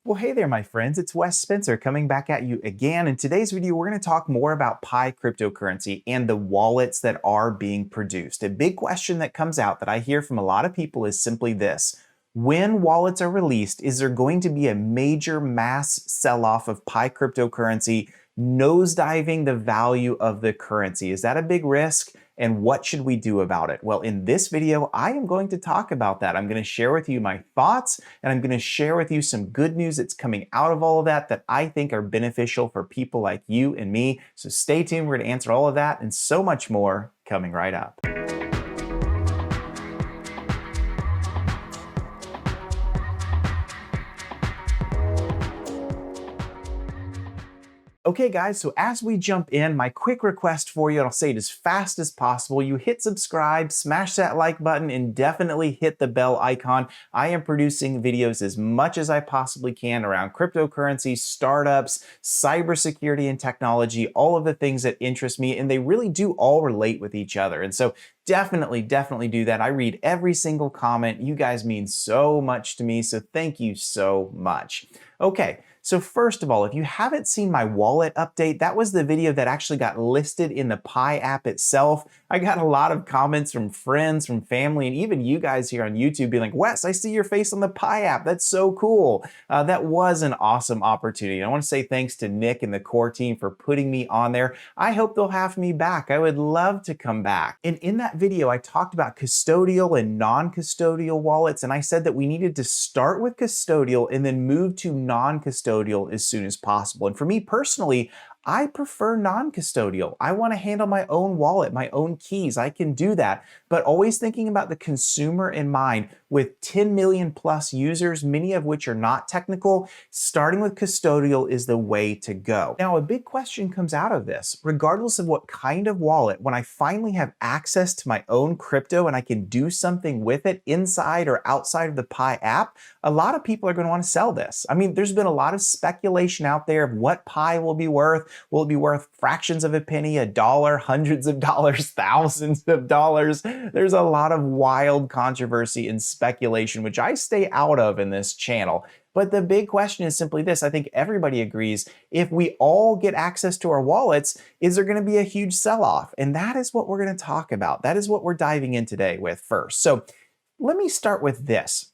Well, hey there, my friends. It's Wes Spencer coming back at you again. In today's video, we're going to talk more about Pi cryptocurrency and the wallets that are being produced. A big question that comes out that I hear from a lot of people is simply this. When wallets are released, is there going to be a major mass sell-off of Pi cryptocurrency, nosediving the value of the currency? Is that a big risk? And what should we do about it? Well, in this video, I am going to talk about that. I'm going to share with you my thoughts, and I'm going to share with you some good news that's coming out of all of that that I think are beneficial for people like you and me. So stay tuned. We're going to answer all of that and so much more coming right up. Okay guys, so as we jump in, my quick request for you, and I'll say it as fast as possible, you hit subscribe, smash that like button, and definitely hit the bell icon. I am producing videos as much as I possibly can around cryptocurrency, startups, cybersecurity and technology, all of the things that interest me, and they really do all relate with each other. And so definitely do that. I read every single comment. You guys mean so much to me, so thank you so much. Okay. So first of all, if you haven't seen my wallet update, that was the video that actually got listed in the Pi app itself. I got a lot of comments from friends, from family, and even you guys here on YouTube being like, Wes, I see your face on the Pi app. That's so cool. That was an awesome opportunity. I want to say thanks to Nick and the core team for putting me on there. I hope they'll have me back. I would love to come back. And in that video, I talked about custodial and non-custodial wallets, and I said that we needed to start with custodial and then move to non-custodial as soon as possible. And for me personally, I prefer non-custodial. I want to handle my own wallet, my own keys. I can do that, but always thinking about the consumer in mind. With 10 million plus users, many of which are not technical, starting with custodial is the way to go. Now, a big question comes out of this. Regardless of what kind of wallet, when I finally have access to my own crypto and I can do something with it inside or outside of the Pi app, a lot of people are going to want to sell this. I mean, there's been a lot of speculation out there of what Pi will be worth. Will it be worth fractions of a penny, a dollar, hundreds of dollars, thousands of dollars? There's a lot of wild controversy and speculation, which I stay out of in this channel. But the big question is simply this. I think everybody agrees, if we all get access to our wallets, is there going to be a huge sell-off? And that is what we're going to talk about. That is what we're diving in today with first. So let me start with this.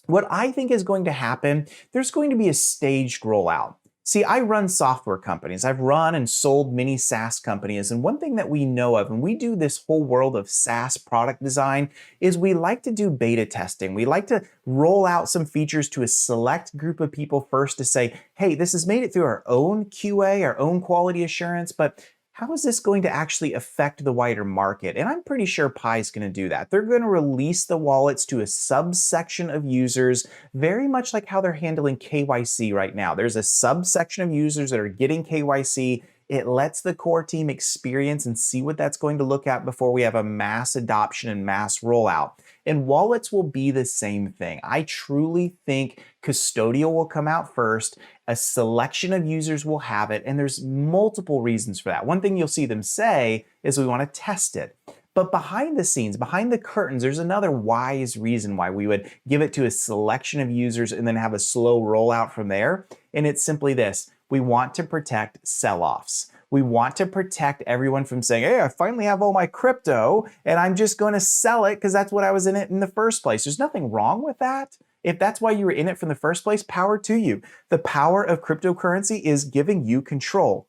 What I think is going to happen, there's going to be a staged rollout. See, I run software companies. I've run and sold many SaaS companies. And one thing that we know of, and we do this whole world of SaaS product design, is we like to do beta testing. We like to roll out some features to a select group of people first to say, hey, this has made it through our own QA, our own quality assurance, but how is this going to actually affect the wider market? And I'm pretty sure Pi is going to do that. They're going to release the wallets to a subsection of users, very much like how they're handling KYC right now. There's a subsection of users that are getting KYC. It lets the core team experience and see what that's going to look at before we have a mass adoption and mass rollout. And wallets will be the same thing. I truly think custodial will come out first. A selection of users will have it, and there's multiple reasons for that. One thing you'll see them say is we want to test it. But behind the scenes, behind the curtains, there's another wise reason why we would give it to a selection of users and then have a slow rollout from there. And it's simply this. We want to protect sell-offs. We want to protect everyone from saying, hey, I finally have all my crypto and I'm just going to sell it because that's what I was in it in the first place. There's nothing wrong with that. If that's why you were in it from the first place, power to you. The power of cryptocurrency is giving you control.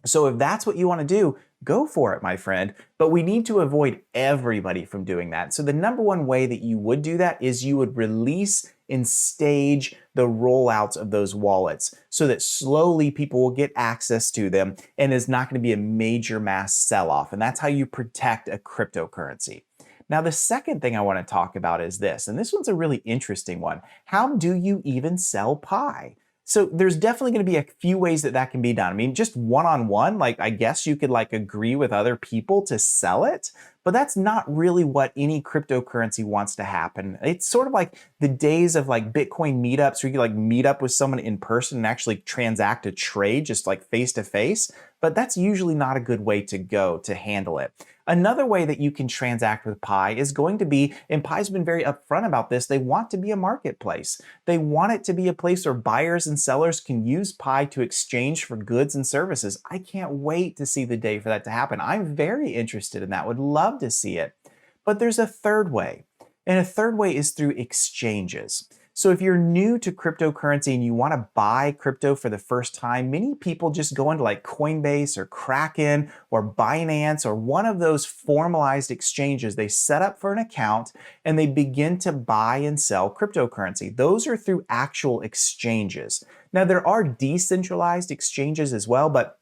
So if that's what you want to do, go for it, my friend. But we need to avoid everybody from doing that. So the number one way that you would do that is you would release and stage the rollouts of those wallets so that slowly people will get access to them and it's not going to be a major mass sell-off. And that's how you protect a cryptocurrency. Now, the second thing I want to talk about is this, and this one's a really interesting one. How do you even sell Pi? So there's definitely going to be a few ways that that can be done. I mean, just one-on-one, like I guess you could like agree with other people to sell it, But that's not really what any cryptocurrency wants to happen. It's sort of like the days of like Bitcoin meetups where you like meet up with someone in person and actually transact a trade just like face to face. But that's usually not a good way to go to handle it. Another way that you can transact with Pi is going to be, and Pi's been very upfront about this, they want to be a marketplace. They want it to be a place where buyers and sellers can use Pi to exchange for goods and services. I can't wait to see the day for that to happen. I'm very interested in that, would love to see it. But there's a third way, and a third way is through exchanges. So if you're new to cryptocurrency and you want to buy crypto for the first time, many people just go into like Coinbase or Kraken or Binance or one of those formalized exchanges. They set up for an account and they begin to buy and sell cryptocurrency. Those are through actual exchanges. Now, there are decentralized exchanges as well, but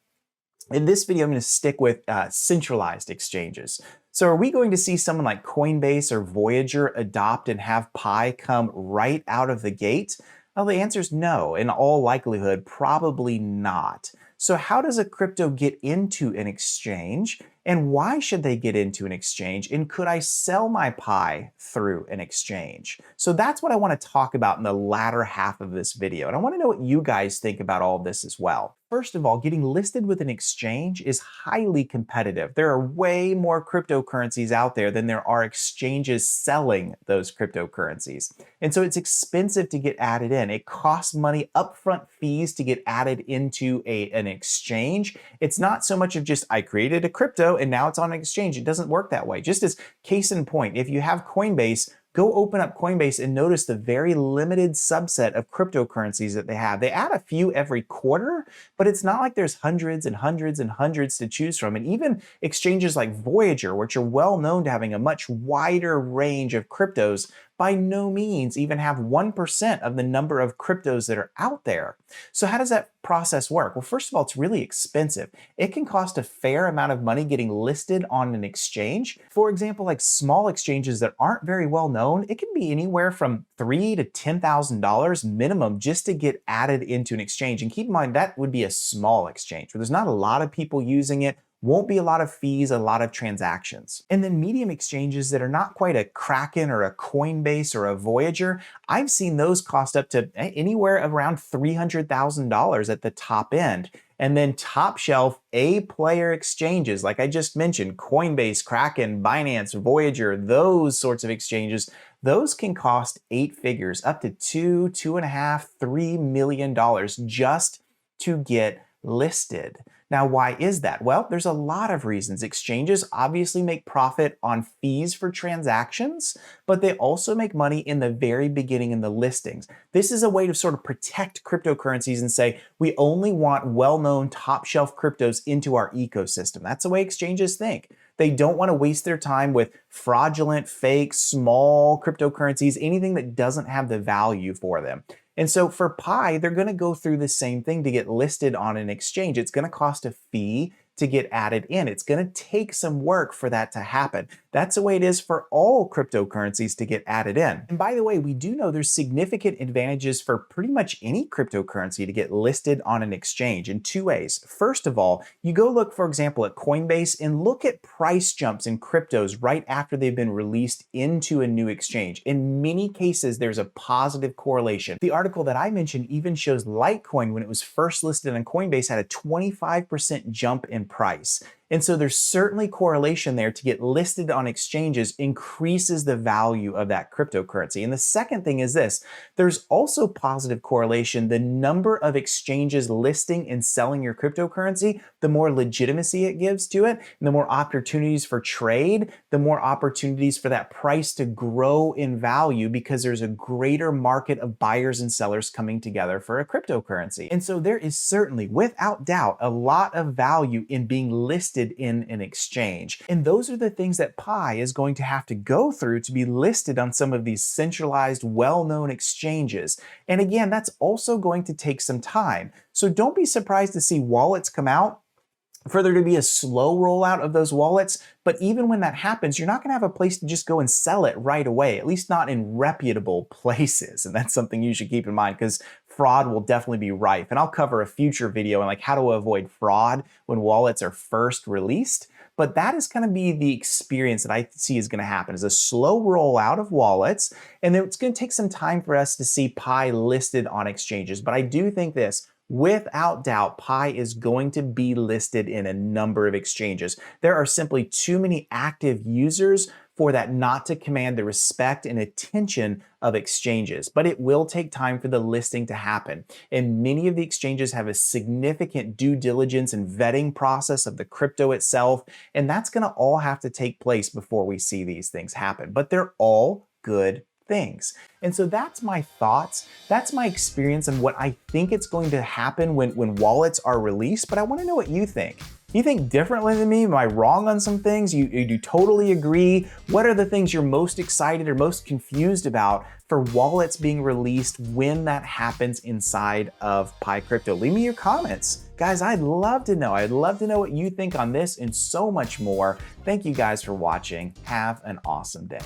in this video, I'm going to stick with centralized exchanges. So are we going to see someone like Coinbase or Voyager adopt and have Pi come right out of the gate? Well, the answer is no. In all likelihood, probably not. So how does a crypto get into an exchange? And why should they get into an exchange? And could I sell my Pi through an exchange? So that's what I want to talk about in the latter half of this video. And I want to know what you guys think about all of this as well. First of all, getting listed with an exchange is highly competitive. There are way more cryptocurrencies out there than there are exchanges selling those cryptocurrencies. And so it's expensive to get added in. It costs money, upfront fees to get added into an exchange. It's not so much of just, I created a crypto and now it's on an exchange. It doesn't work that way. Just as case in point, if you have Coinbase, go open up Coinbase and notice the very limited subset of cryptocurrencies that they have. They add a few every quarter, but it's not like there's hundreds and hundreds and hundreds to choose from. And even exchanges like Voyager, which are well known to having a much wider range of cryptos, by no means even have 1% of the number of cryptos that are out there. So how does that process work? Well, first of all, it's really expensive. It can cost a fair amount of money getting listed on an exchange. For example, like small exchanges that aren't very well known, it can be anywhere from $3,000 to $10,000 minimum just to get added into an exchange. And keep in mind, that would be a small exchange where there's not a lot of people using it. Won't be a lot of fees, a lot of transactions. And then medium exchanges that are not quite a Kraken or a Coinbase or a Voyager, I've seen those cost up to anywhere around $300,000 at the top end. And then top shelf A-player exchanges, like I just mentioned, Coinbase, Kraken, Binance, Voyager, those sorts of exchanges, those can cost 8 figures, up to $2.5, $3 million just to get listed. Now, why is that? Well, there's a lot of reasons. Exchanges obviously make profit on fees for transactions, but they also make money in the very beginning in the listings. This is a way to sort of protect cryptocurrencies and say, we only want well-known top-shelf cryptos into our ecosystem. That's the way exchanges think. They don't want to waste their time with fraudulent, fake, small cryptocurrencies, anything that doesn't have the value for them. And so for Pi, they're going to go through the same thing to get listed on an exchange. It's going to cost a fee to get added in. It's going to take some work for that to happen. That's the way it is for all cryptocurrencies to get added in. And by the way, we do know there's significant advantages for pretty much any cryptocurrency to get listed on an exchange in 2 ways. First of all, you go look, for example, at Coinbase and look at price jumps in cryptos right after they've been released into a new exchange. In many cases, there's a positive correlation. The article that I mentioned even shows Litecoin, when it was first listed on Coinbase, had a 25% jump in price. And so there's certainly correlation there. To get listed on exchanges increases the value of that cryptocurrency. And the second thing is this, there's also positive correlation. The number of exchanges listing and selling your cryptocurrency, the more legitimacy it gives to it, and the more opportunities for trade, the more opportunities for that price to grow in value because there's a greater market of buyers and sellers coming together for a cryptocurrency. And so there is certainly, without doubt, a lot of value in being listed in an exchange. And those are the things that Pi is going to have to go through to be listed on some of these centralized, well-known exchanges. And again, that's also going to take some time. So don't be surprised to see wallets come out, for there to be a slow rollout of those wallets. But even when that happens, you're not going to have a place to just go and sell it right away, at least not in reputable places. And that's something you should keep in mind, because fraud will definitely be rife. And I'll cover a future video on like how to avoid fraud when wallets are first released. But that is going to be the experience that I see is going to happen, is a slow rollout of wallets, and then it's going to take some time for us to see Pi listed on exchanges. But I do think this, without doubt, Pi is going to be listed in a number of exchanges. There are simply too many active users for that not to command the respect and attention of exchanges. But it will take time for the listing to happen. And many of the exchanges have a significant due diligence and vetting process of the crypto itself. And that's going to all have to take place before we see these things happen. But they're all good things. And so that's my thoughts, that's my experience, and what I think it's going to happen when wallets are released. But I want to know what you think. You think differently than me? Am I wrong on some things? You do totally agree? What are the things you're most excited or most confused about for wallets being released when that happens inside of Pi Crypto? Leave me your comments. Guys, I'd love to know. I'd love to know what you think on this and so much more. Thank you guys for watching. Have an awesome day.